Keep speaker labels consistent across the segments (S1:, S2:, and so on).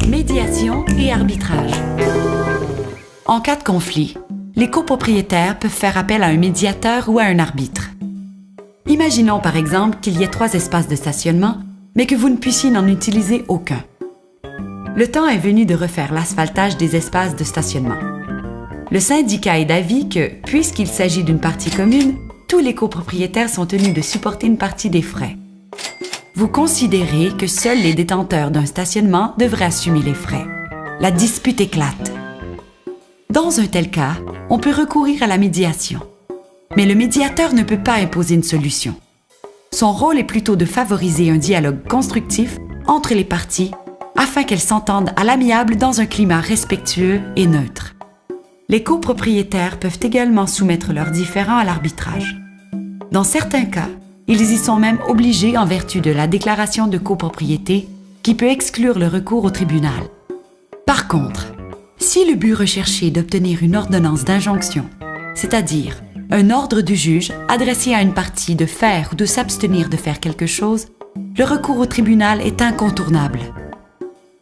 S1: Médiation et arbitrage. En cas de conflit, les copropriétaires peuvent faire appel à un médiateur ou à un arbitre. Imaginons par exemple qu'il y ait 3 espaces de stationnement, mais que vous ne puissiez n'en utiliser aucun. Le temps est venu de refaire l'asphaltage des espaces de stationnement. Le syndicat est d'avis que, puisqu'il s'agit d'une partie commune, tous les copropriétaires sont tenus de supporter une partie des frais. Vous considérez que seuls les détenteurs d'un stationnement devraient assumer les frais. La dispute éclate. Dans un tel cas, on peut recourir à la médiation. Mais le médiateur ne peut pas imposer une solution. Son rôle est plutôt de favoriser un dialogue constructif entre les parties afin qu'elles s'entendent à l'amiable dans un climat respectueux et neutre. Les copropriétaires peuvent également soumettre leurs différends à l'arbitrage. Dans certains cas, ils y sont même obligés en vertu de la déclaration de copropriété qui peut exclure le recours au tribunal. Par contre, si le but recherché est d'obtenir une ordonnance d'injonction, c'est-à-dire un ordre du juge adressé à une partie de faire ou de s'abstenir de faire quelque chose, le recours au tribunal est incontournable.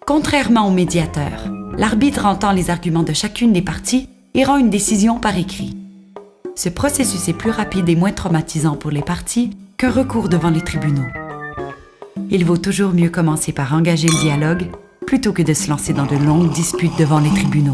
S1: Contrairement au médiateur, l'arbitre entend les arguments de chacune des parties et rend une décision par écrit. Ce processus est plus rapide et moins traumatisant pour les parties qu'un recours devant les tribunaux. Il vaut toujours mieux commencer par engager le dialogue plutôt que de se lancer dans de longues disputes devant les tribunaux.